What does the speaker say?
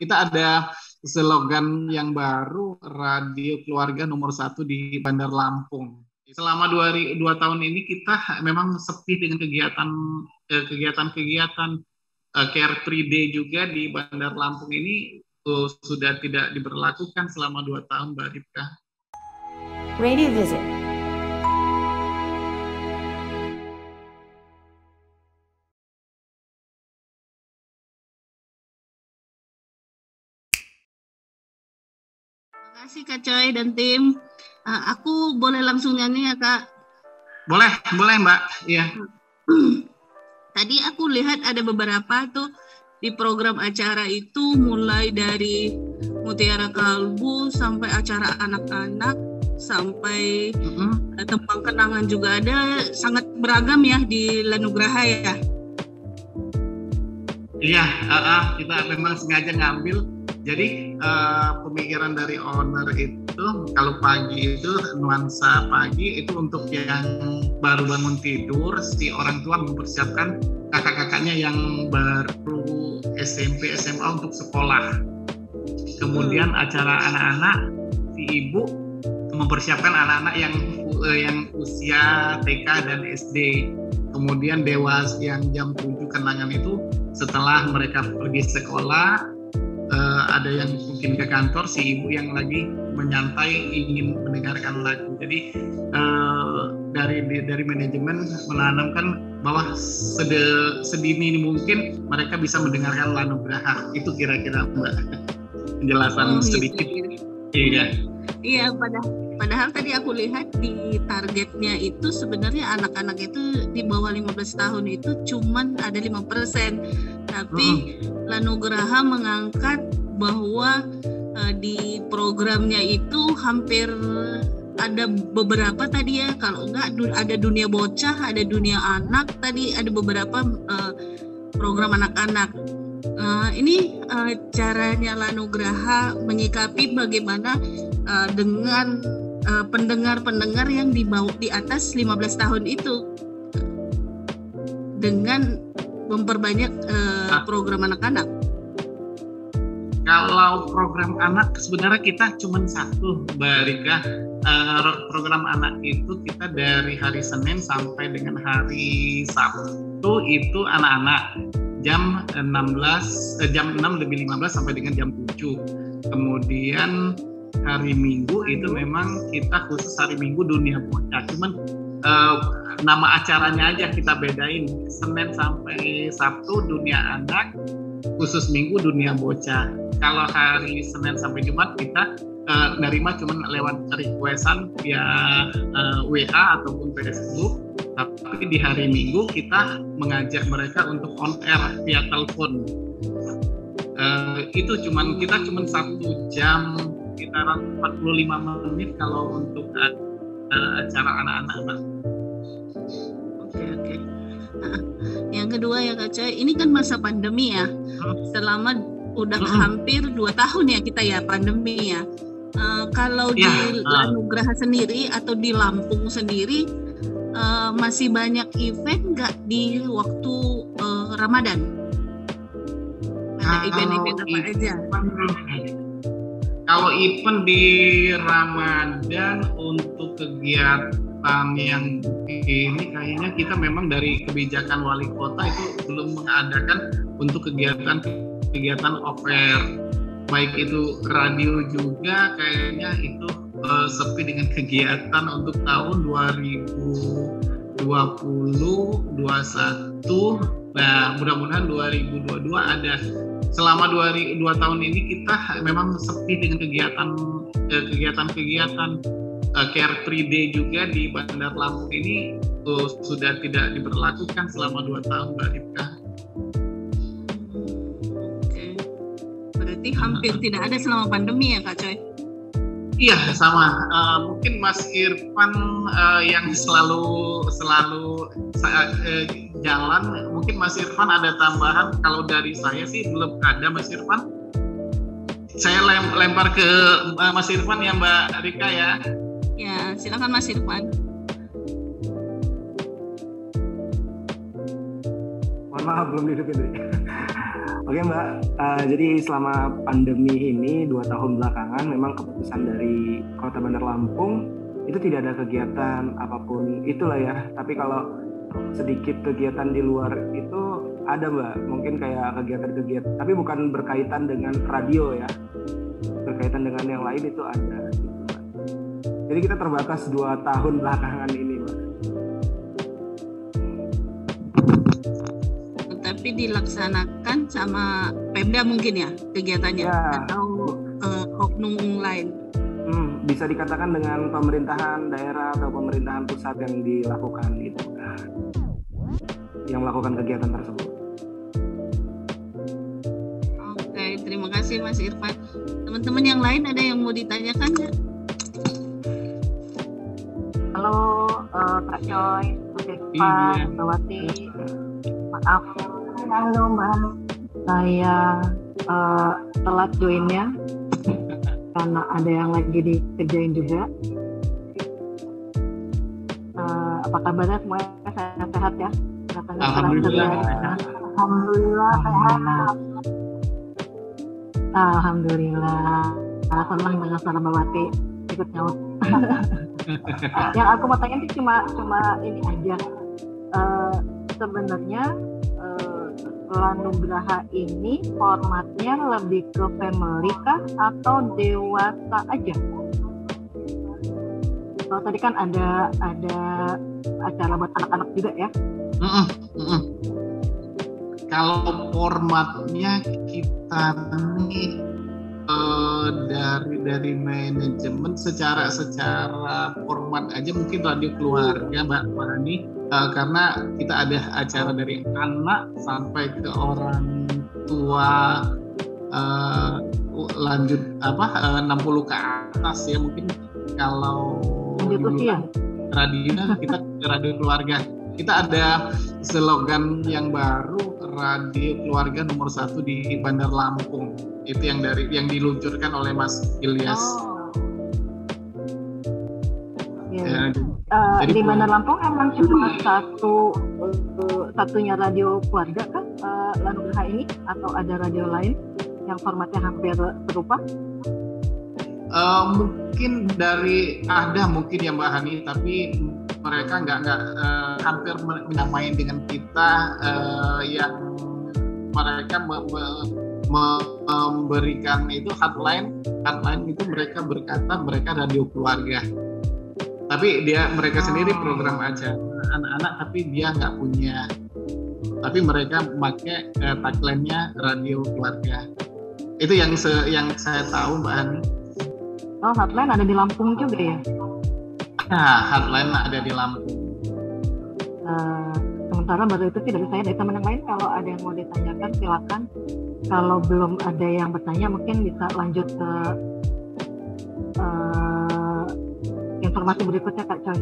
Kita ada slogan yang baru, radio keluarga nomor satu di Bandar Lampung. Selama dua tahun ini kita memang sepi dengan kegiatan-kegiatan Care Free Day juga di Bandar Lampung ini sudah tidak diberlakukan selama 2 tahun, Mbak Ripka. Radio Visit. Terima kasih Kak Coy dan tim. Aku boleh langsung nyanyi ya Kak? Boleh Mbak. Iya. Tadi aku lihat ada beberapa tuh di program acara itu, mulai dari Mutiara Kalbu sampai acara anak-anak sampai tembang kenangan juga ada, sangat beragam ya di Lanugraha ya. Iya, kita memang sengaja ngambil. Jadi pemikiran dari owner itu kalau pagi itu nuansa pagi itu untuk yang baru bangun tidur, si orang tua mempersiapkan kakak-kakaknya yang baru SMP SMA untuk sekolah. Kemudian acara anak-anak, si ibu mempersiapkan anak-anak yang usia TK dan SD. Kemudian dewasa yang jam 7 kenangan itu setelah mereka pergi sekolah, ada yang mungkin ke kantor, si ibu yang lagi menyantai ingin mendengarkan lagu. Jadi dari manajemen menanamkan bahwa sedini mungkin mereka bisa mendengarkan Lanugraha. Itu kira-kira Mbak penjelasan sedikit. Iya, padahal tadi aku lihat di targetnya itu sebenarnya anak-anak itu di bawah 15 tahun itu cuman ada 5%. Tapi Lanugraha mengangkat bahwa di programnya itu hampir ada beberapa tadi ya, kalau enggak ada dunia bocah, ada dunia anak, tadi ada beberapa program anak-anak. Ini caranya Lanugraha menyikapi bagaimana dengan pendengar-pendengar yang di atas 15 tahun itu dengan memperbanyak program anak-anak. Kalau program anak sebenarnya kita cuma satu, Mbak Rika. Program anak itu kita dari hari Senin sampai dengan hari Sabtu itu anak-anak jam 6 lebih 15 sampai dengan jam 7. Kemudian hari Minggu itu memang kita khusus hari Minggu dunia bocah. Cuman nama acaranya aja kita bedain. Senin sampai Sabtu dunia anak, khusus Minggu dunia bocah. Kalau hari Senin sampai Jumat kita nerima cuman lewat requestan via WA ataupun Facebook. Tapi di hari Minggu kita mengajak mereka untuk on air via telepon. Itu kita cuman 1 jam, sekitaran 45 menit kalau untuk acara anak-anak, Mbak. Oke. Nah, yang kedua ya Kak Coy, ini kan masa pandemi ya. Selama udah hampir 2 tahun ya kita ya pandemi ya. Kalau di Lanugraha sendiri atau di Lampung sendiri masih banyak event nggak di waktu Ramadan? Ada event-event apa aja? Kalau event di Ramadan untuk kegiatan yang ini kayaknya kita memang dari kebijakan wali kota itu belum mengadakan untuk kegiatan off-air. Baik itu radio juga kayaknya itu sepi dengan kegiatan untuk tahun 2020-21. Nah, mudah-mudahan 2022 ada. Selama 2 tahun ini kita memang sepi dengan kegiatan-kegiatan Care Free Day juga di Bandar Lampung ini sudah tidak diberlakukan selama 2 tahun, Mbak Ripka. Oke. Berarti hampir tidak ada selama pandemi ya Kak Coy? Iya, sama. Mungkin Mas Irfan yang selalu jalan. Mungkin Mas Irfan ada tambahan. Kalau dari saya sih belum ada, Mas Irfan. Saya lempar ke Mas Irfan ya, Mbak Rika ya. Ya, silakan Mas Irfan. Mohon maaf belum dihidupin. Oke Mbak, jadi selama pandemi ini 2 tahun belakangan memang keputusan dari Kota Bandar Lampung itu tidak ada kegiatan apapun itulah ya. Tapi kalau sedikit kegiatan di luar itu ada Mbak, mungkin kayak kegiatan-kegiatan, tapi bukan berkaitan dengan radio ya, berkaitan dengan yang lain itu ada. Gitu, Mbak. Jadi kita terbatas 2 tahun belakangan ini Mbak. Tapi dilaksanakan sama Pemda mungkin ya kegiatannya Ya. atau oknum lain. Bisa dikatakan dengan pemerintahan daerah atau pemerintahan pusat yang dilakukan gitu, yang melakukan kegiatan tersebut. Oke, terima kasih Mas Irfan. Teman-teman yang lain ada yang mau ditanyakan nggak? Halo Kak Coy, Mas Iya. Irfan, Mbak Wati. Maaf. Halo Mbak. Saya telat joinnya karena ada yang lagi dikerjain juga. Apa kabarnya semuanya sehat ya? Katanya Alhamdulillah. Alhamdulillah sehat. Alhamdulillah. Senang dengan suara Mbak Wati ikut nyaut. Yang aku mau tanya sih cuma ini aja. Sebenarnya Lanugraha ini formatnya lebih ke family kah atau dewasa aja? Kalau tadi kan ada acara buat anak-anak juga ya? Kalau formatnya kita nih dari manajemen secara format aja mungkin radio keluarga Mbak Hani, karena kita ada acara dari anak sampai ke orang tua lanjut 60 ke atas ya, mungkin kalau Lanjut usia? radionya kita radio keluarga. Kita ada slogan yang baru, radio keluarga nomor 1 di Bandar Lampung. Itu yang diluncurkan oleh Mas Ilyas. Yeah. Jadi di Bandar Lampung emang cuma satunya radio keluarga kan Lanugraha ini, atau ada radio lain yang formatnya hampir serupa? Mungkin mungkin ya Mbak Hani, tapi mereka nggak hampir menyamai dengan kita, yang mereka memberikan itu hotline itu mereka berkata mereka radio keluarga, tapi mereka sendiri program aja anak-anak, tapi dia nggak punya, tapi mereka memakai tagline-nya radio keluarga. Itu yang saya tahu Mbak Hani. Oh, hotline ada di Lampung juga ya? Nah, hotline ada di Lampung. Sementara baru itu sih dari saya, dari teman yang lain. Kalau ada yang mau ditanyakan silakan. Kalau belum ada yang bertanya mungkin bisa lanjut ke informasi berikutnya Kak Coy.